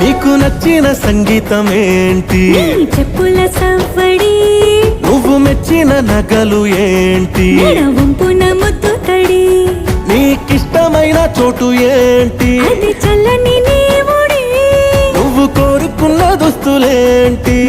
నీకు నచ్చిన సంగీతం ఏంటి? చెప్పుల సవ్వడి. నువ్వు మెచ్చిన నగలు ఏంటి? వంపున ముద్దు తడి. నీకిష్టమైన చోటు ఏంటి? అది చల్లని నీ ఒడి. నువ్వు కోరుకున్న దుస్తులేంటి?